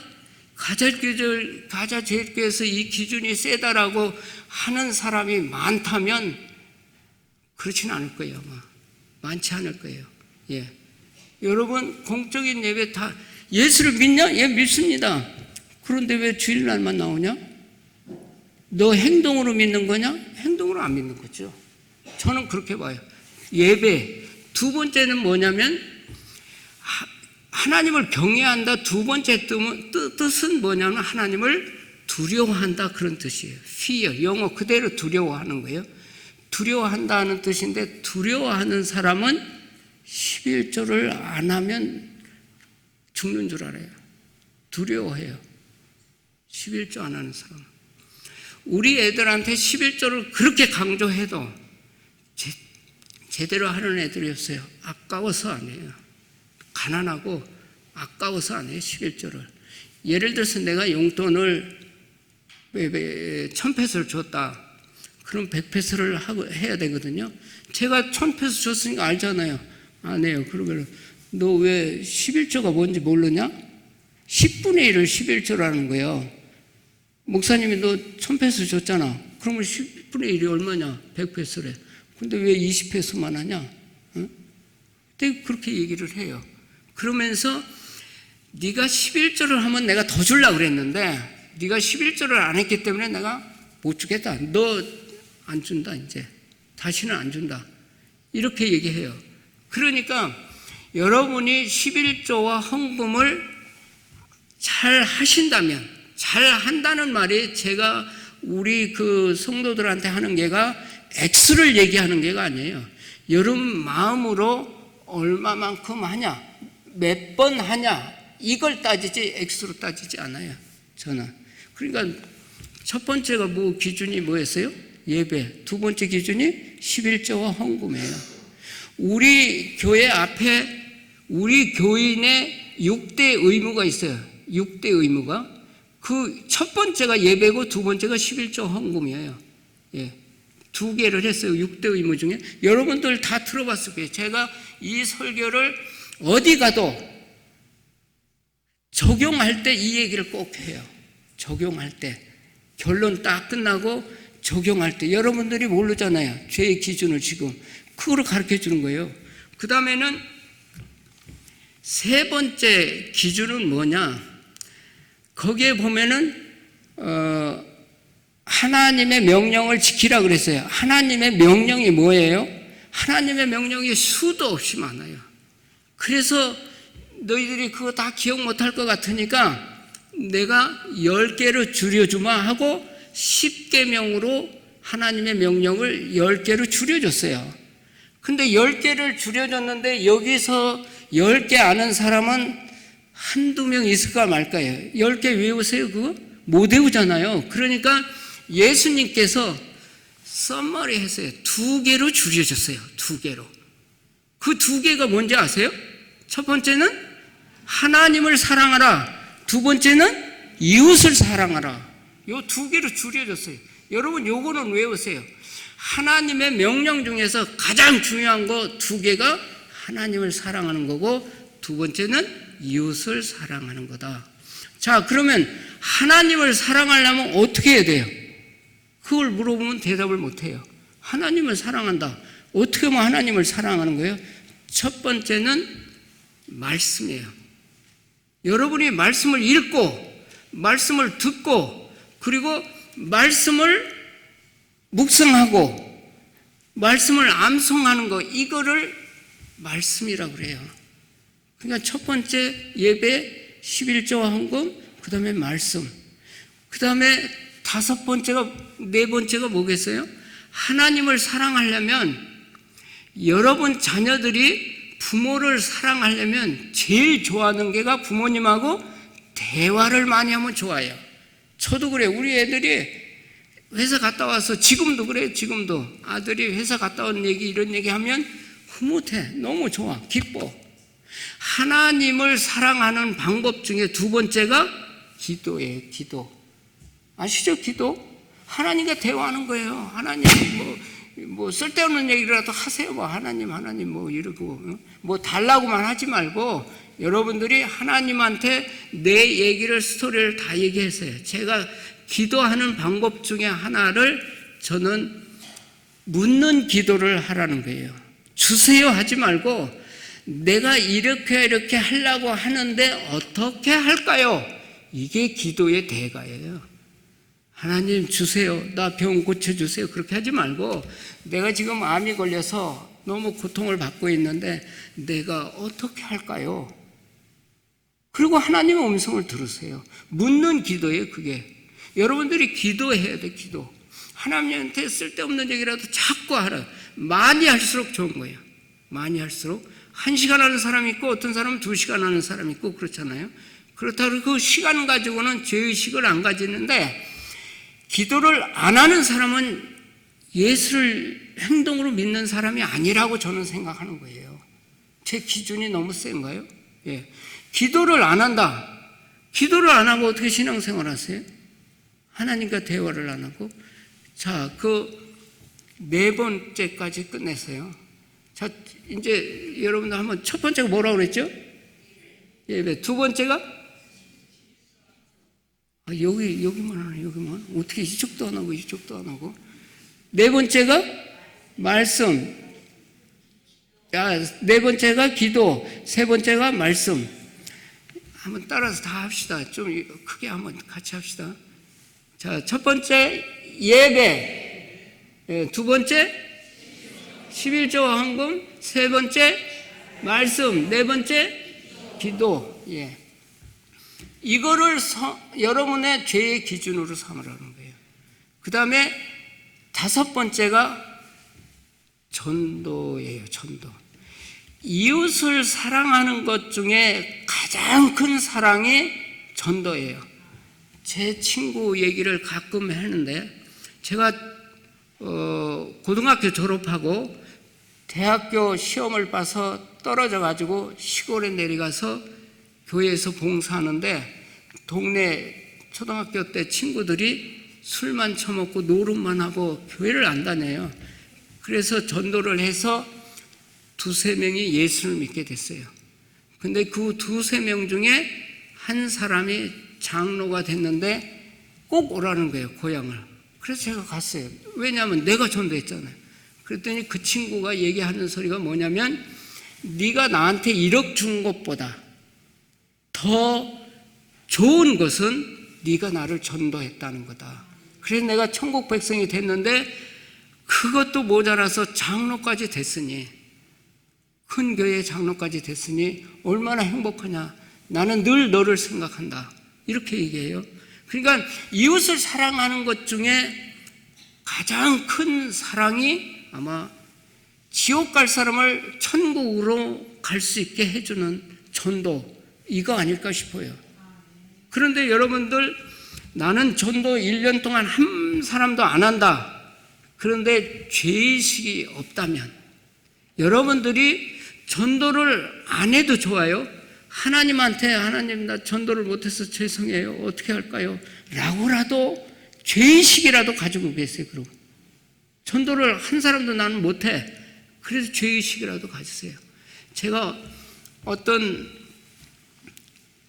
가자제일교회에서 이 기준이 세다라고 하는 사람이 많다면 그렇지는 않을 거예요. 아마 많지 않을 거예요. 예. 여러분 공적인 예배 다 예수를 믿냐? 예, 믿습니다. 그런데 왜 주일날만 나오냐? 너 행동으로 믿는 거냐? 행동으로 안 믿는 거죠. 저는 그렇게 봐요. 예배. 두 번째는 뭐냐면 하나님을 경외한다. 두 번째 뜻은 뭐냐면 하나님을 두려워한다 그런 뜻이에요. fear. 영어 그대로 두려워하는 거예요. 두려워한다는 뜻인데 두려워하는 사람은 11조를 안 하면 죽는 줄 알아요. 두려워해요. 11조 안 하는 사람. 우리 애들한테 11조를 그렇게 강조해도 제대로 하는 애들이 없어요. 아까워서 안 해요. 가난하고 아까워서 안 해요. 11조를. 예를 들어서 내가 용돈을 1000페소를 줬다. 그럼 100페소를 해야 되거든요. 제가 1000페소 줬으니까 알잖아요. 안 해요. 그러면 너 왜 11조가 뭔지 모르냐? 10분의 1을 11조라는 거예요. 목사님이 너 1000페소 줬잖아. 그러면 10분의 1이 얼마냐? 100페소래. 근데 왜 20페소만 하냐? 응? 근데 그렇게 얘기를 해요. 그러면서 네가 11조를 하면 내가 더 주려고 그랬는데 네가 11조를 안 했기 때문에 내가 못 주겠다. 너 안 준다 이제. 다시는 안 준다. 이렇게 얘기해요. 그러니까 여러분이 11조와 헌금을 잘 하신다면, 잘 한다는 말이 제가 우리 그 성도들한테 하는 게가 액수를 얘기하는 게가 아니에요. 여러분 마음으로 얼마만큼 하냐, 몇 번 하냐, 이걸 따지지 액수로 따지지 않아요. 저는. 그러니까 첫 번째가 뭐 기준이 뭐였어요? 예배. 두 번째 기준이 11조와 헌금이에요. 우리 교회 앞에 우리 교인의 6대 의무가 있어요. 6대 의무가. 그 첫 번째가 예배고 두 번째가 11조 헌금이에요. 예. 두 개를 했어요. 6대 의무 중에. 여러분들 다 들어봤을 거예요. 제가 이 설교를 어디 가도 적용할 때 이 얘기를 꼭 해요. 적용할 때. 결론 딱 끝나고 적용할 때. 여러분들이 모르잖아요. 죄의 기준을 지금. 그거를 가르쳐 주는 거예요. 그 다음에는 세 번째 기준은 뭐냐? 거기에 보면은 하나님의 명령을 지키라 그랬어요. 하나님의 명령이 뭐예요? 하나님의 명령이 수도 없이 많아요. 그래서 너희들이 그거 다 기억 못할 것 같으니까 내가 10개로 줄여주마 하고 10계명으로 하나님의 명령을 10개로 줄여줬어요. 근데 10개를 줄여줬는데 여기서 10개 아는 사람은 한두 명 있을까 말까요? 10개 외우세요 그거? 못 외우잖아요. 그러니까 예수님께서 썸머리 했어요. 2개로 줄여줬어요. 2개로. 그 2개가 뭔지 아세요? 첫 번째는 하나님을 사랑하라. 두 번째는 이웃을 사랑하라. 요 2개로 줄여줬어요. 여러분 요거는 외우세요. 하나님의 명령 중에서 가장 중요한 거 2개가 하나님을 사랑하는 거고 두 번째는 이웃을 사랑하는 거다. 자, 그러면 하나님을 사랑하려면 어떻게 해야 돼요? 그걸 물어보면 대답을 못 해요. 하나님을 사랑한다. 어떻게 하면 하나님을 사랑하는 거예요? 첫 번째는 말씀이에요. 여러분이 말씀을 읽고 말씀을 듣고 그리고 말씀을 묵상하고 말씀을 암송하는 거, 이거를 말씀이라고 그래요. 그러니까 첫 번째 예배 11조와 헌금, 그 다음에 말씀, 그 다음에 다섯 번째가, 네 번째가 뭐겠어요? 하나님을 사랑하려면, 여러분 자녀들이 부모를 사랑하려면 제일 좋아하는 게가 부모님하고 대화를 많이 하면 좋아요. 저도 그래요. 우리 애들이 회사 갔다 와서, 지금도 그래요. 지금도 아들이 회사 갔다 온 얘기, 이런 얘기 하면 흐뭇해. 너무 좋아. 기뻐. 하나님을 사랑하는 방법 중에 두 번째가 기도예요. 기도. 아시죠? 기도? 하나님과 대화하는 거예요. 하나님 뭐 쓸데없는 얘기라도 하세요. 뭐 하나님 뭐 이러고 뭐 달라고만 하지 말고 여러분들이 하나님한테 내 얘기를, 스토리를 다 얘기했어요. 제가 기도하는 방법 중에 하나를 저는 묻는 기도를 하라는 거예요. 주세요 하지 말고 내가 이렇게 하려고 하는데 어떻게 할까요? 이게 기도의 대가예요. 하나님 주세요. 나 병 고쳐주세요. 그렇게 하지 말고 내가 지금 암이 걸려서 너무 고통을 받고 있는데 내가 어떻게 할까요? 그리고 하나님의 음성을 들으세요. 묻는 기도예요. 그게. 여러분들이 기도해야 돼. 기도. 하나님한테 쓸데없는 얘기라도 자꾸 하라. 많이 할수록 좋은 거예요. 많이 할수록. 1시간 하는 사람이 있고 어떤 사람은 2시간 하는 사람이 있고 그렇잖아요. 그렇다고 그 시간 가지고는 죄의식을 안 가지는데, 기도를 안 하는 사람은 예수를 행동으로 믿는 사람이 아니라고 저는 생각하는 거예요. 제 기준이 너무 센가요? 예. 기도를 안 한다. 기도를 안 하고 어떻게 신앙생활 하세요? 하나님과 대화를 안 하고. 자, 그 네 번째까지 끝냈어요. 자, 이제 여러분들 한번 첫 번째가 뭐라고 그랬죠? 예배. 두 번째가? 여기만 하네, 여기만. 어떻게 이쪽도 안 하고, 이쪽도 안 하고. 네 번째가 말씀. 네 번째가 기도. 세 번째가 말씀. 한번 따라서 다 합시다. 좀 크게 한번 같이 합시다. 자, 첫 번째 예배. 두 번째 11조와 헌금. 세 번째 말씀. 네 번째 기도. 예. 이거를 여러분의 죄의 기준으로 삼으라는 거예요. 그 다음에 다섯 번째가 전도예요. 전도. 이웃을 사랑하는 것 중에 가장 큰 사랑이 전도예요. 제 친구 얘기를 가끔 하는데, 제가 고등학교 졸업하고 대학교 시험을 봐서 떨어져 가지고 시골에 내려가서 교회에서 봉사하는데, 동네 초등학교 때 친구들이 술만 처먹고 노름만 하고 교회를 안 다녀요. 그래서 전도를 해서 두세 명이 예수를 믿게 됐어요. 근데 그 두세 명 중에 한 사람이 장로가 됐는데 꼭 오라는 거예요, 고향을. 그래서 제가 갔어요. 왜냐하면 내가 전도했잖아요. 그랬더니 그 친구가 얘기하는 소리가 뭐냐면, 네가 나한테 1억 준 것보다 더 좋은 것은 네가 나를 전도했다는 거다. 그래서 내가 천국 백성이 됐는데 그것도 모자라서 장로까지 됐으니, 큰 교회 장로까지 됐으니 얼마나 행복하냐. 나는 늘 너를 생각한다. 이렇게 얘기해요. 그러니까 이웃을 사랑하는 것 중에 가장 큰 사랑이 아마 지옥 갈 사람을 천국으로 갈 수 있게 해주는 전도, 이거 아닐까 싶어요. 그런데 여러분들, 나는 전도 1년 동안 한 사람도 안 한다. 그런데 죄의식이 없다면, 여러분들이 전도를 안 해도 좋아요. 하나님한테, 하나님 나 전도를 못해서 죄송해요, 어떻게 할까요? 라고라도 죄의식이라도 가지고 계세요. 그러고 전도를 한 사람도 나는 못해. 그래서 죄의식이라도 가지세요. 제가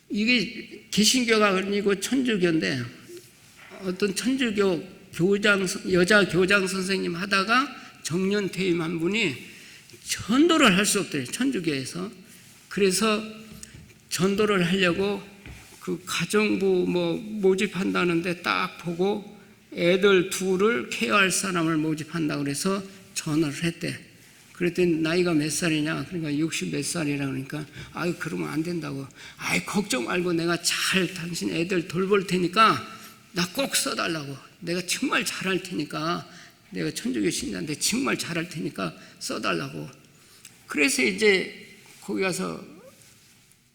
이게 개신교가 아니고 천주교인데, 어떤 천주교 여자 교장 선생님 하다가 정년 퇴임한 분이 전도를 할 수 없대요, 천주교에서. 그래서 전도를 하려고 그 가정부 모집한다는데 딱 보고 애들 둘을 케어할 사람을 모집한다고 그래서 전화를 했대. 그랬더니 나이가 몇 살이냐? 그러니까 60 몇 살이라 그러니까, 그러면 안 된다고. 걱정 말고 내가 잘 당신 애들 돌볼 테니까 나 꼭 써달라고. 내가 정말 잘할 테니까, 내가 천주교 신자인데 정말 잘할 테니까 써달라고. 그래서 이제 거기 가서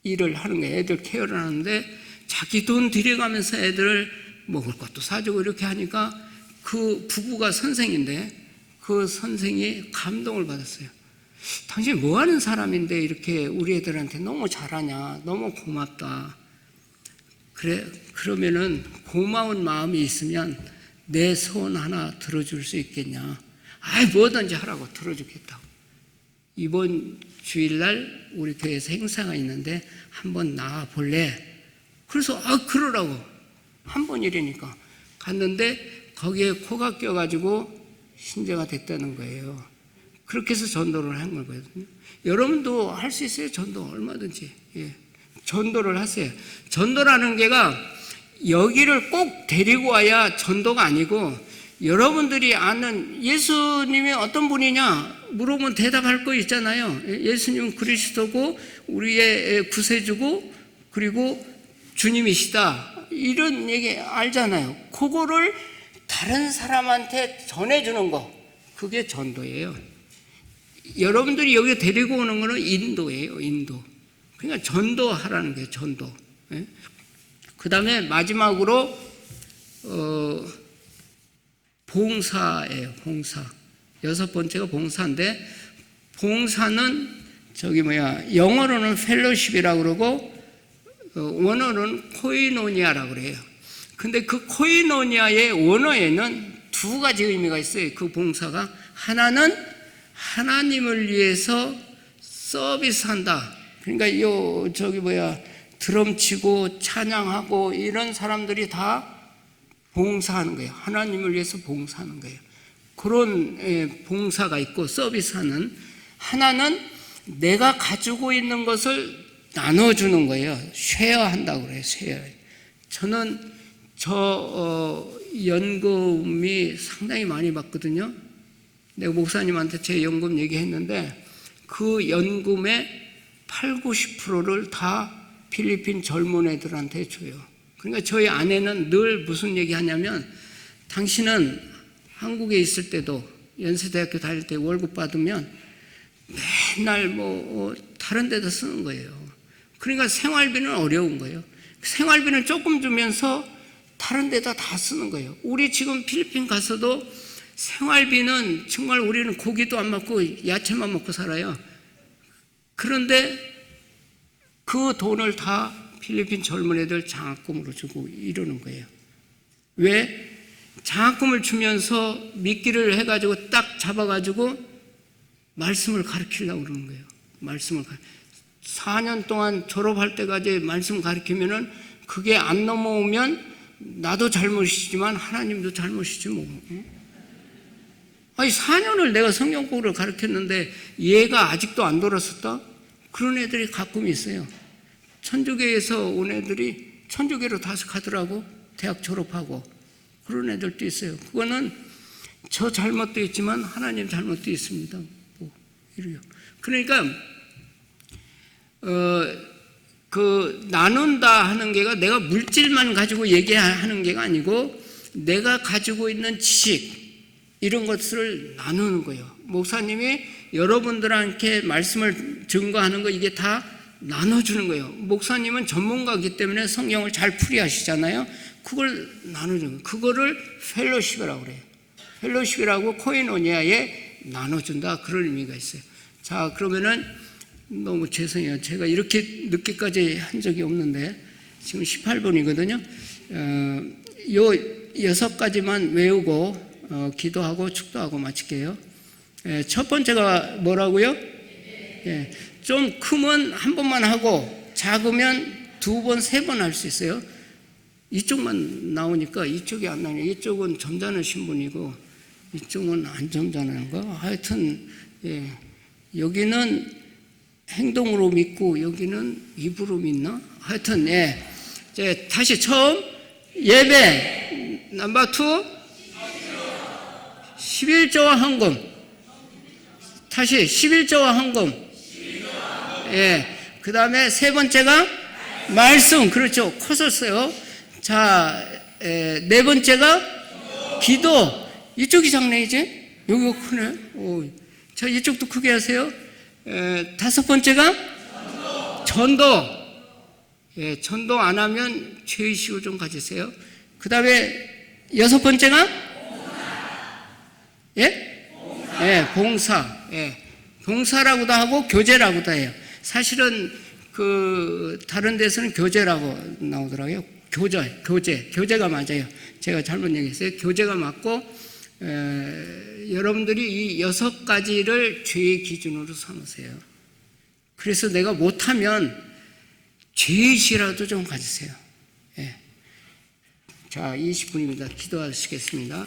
일을 하는 거예요. 애들 케어를 하는데 자기 돈 들여가면서 애들을 먹을 것도 사주고 이렇게 하니까, 그 부부가 선생인데 그 선생이 감동을 받았어요. 당신 뭐 하는 사람인데 이렇게 우리 애들한테 너무 잘하냐, 너무 고맙다. 그러면은 고마운 마음이 있으면 내 소원 하나 들어줄 수 있겠냐? 뭐든지 하라고 들어주겠다고. 이번 주일날 우리 교회에서 행사가 있는데 한번 나와 볼래? 그래서 그러라고. 한 번이라니까 갔는데 거기에 코가 껴가지고 신자가 됐다는 거예요. 그렇게 해서 전도를 한 거거든요. 여러분도 할 수 있어요. 전도 얼마든지. 예. 전도를 하세요. 전도라는 게가 여기를 꼭 데리고 와야 전도가 아니고, 여러분들이 아는 예수님이 어떤 분이냐 물어보면 대답할 거 있잖아요. 예수님은 그리스도고 우리의 구세주고 그리고 주님이시다, 이런 얘기 알잖아요. 그거를 다른 사람한테 전해주는 거, 그게 전도예요. 여러분들이 여기 데리고 오는 거는 인도예요. 인도. 그러니까 전도하라는 거예요. 전도. 예? 그 다음에 마지막으로 봉사예요. 봉사. 여섯 번째가 봉사인데, 봉사는 영어로는 펠로십이라고 그러고 원어로는 코이노니아라고 그래요. 근데 그 코이노니아의 원어에는 두 가지 의미가 있어요. 그 봉사가 하나는 하나님을 위해서 서비스한다. 그러니까 드럼 치고 찬양하고 이런 사람들이 다 봉사하는 거예요. 하나님을 위해서 봉사하는 거예요. 그런 봉사가 있고 서비스하는 하나는 내가 가지고 있는 것을 나눠주는 거예요. 쉐어한다고 그래요. 쉐어. 저는 연금이 상당히 많이 받거든요. 내가 목사님한테 제 연금 얘기했는데 그 연금의 8, 90%를 다 필리핀 젊은 애들한테 줘요. 그러니까 저희 아내는 늘 무슨 얘기 하냐면 당신은 한국에 있을 때도 연세대학교 다닐 때 월급 받으면 맨날 다른 데다 쓰는 거예요. 그러니까 생활비는 어려운 거예요. 생활비는 조금 주면서 다른 데다 다 쓰는 거예요. 우리 지금 필리핀 가서도 생활비는 정말 우리는 고기도 안 먹고 야채만 먹고 살아요. 그런데 그 돈을 다 필리핀 젊은 애들 장학금으로 주고 이러는 거예요. 왜? 장학금을 주면서 미끼를 해가지고 딱 잡아가지고 말씀을 가르치려고 그러는 거예요. 4년 동안 졸업할 때까지 말씀 가르치면은 그게 안 넘어오면 나도 잘못이지만 하나님도 잘못이지 뭐. 아니 4년을 내가 성경공부를 가르쳤는데 얘가 아직도 안 돌아섰다? 그런 애들이 가끔 있어요. 천주교에서 온 애들이 천주교로 다시 가더라고. 대학 졸업하고 그런 애들도 있어요. 그거는 저 잘못도 있지만 하나님 잘못도 있습니다. 이래요. 그러니까 나눈다 하는 게가 내가 물질만 가지고 얘기하는 게가 아니고 내가 가지고 있는 지식 이런 것을 나누는 거예요. 목사님이 여러분들한테 말씀을 증거하는 거 이게 다 나눠주는 거예요. 목사님은 전문가이기 때문에 성경을 잘 풀이하시잖아요. 그걸 나눠주는 거예요. 그거를 펠로십이라고 그래요. 펠로십이라고 코이노니아에 나눠준다. 그런 의미가 있어요. 자, 그러면은 너무 죄송해요. 제가 이렇게 늦게까지 한 적이 없는데 지금 18분이거든요. 요 6가지만 외우고 기도하고 축도하고 마칠게요. 첫 번째가 뭐라고요? 좀 크면 한 번만 하고 작으면 2번, 3번 할 수 있어요. 이쪽만 나오니까 이쪽이 안 나오네요. 이쪽은 점잖은 신분이고 이쪽은 안 점잖은 거. 하여튼 여기는 행동으로 믿고 여기는 입으로 믿나? 하여튼 이제 다시 처음 예배 넘버 2 11조와 헌금. 다시 11조와 헌금. 그 다음에 세 번째가 말씀. 그렇죠. 커졌어요. 자, 네 번째가 기도. 이쪽이 작네 이제. 여기가 크네. 자, 이쪽도 크게 하세요. 5번째가 전도. 전도 안 하면 죄의식을 좀 가지세요. 그 다음에 6번째가 봉사. 봉사라고도 하고 교제라고도 해요. 사실은 다른 데서는 교제라고 나오더라고요. 교제가 맞아요. 제가 잘못 얘기했어요. 교제가 맞고 여러분들이 이 6가지를 죄의 기준으로 삼으세요. 그래서 내가 못하면 죄의식이라도 좀 가지세요. 자, 20분입니다. 기도하시겠습니다.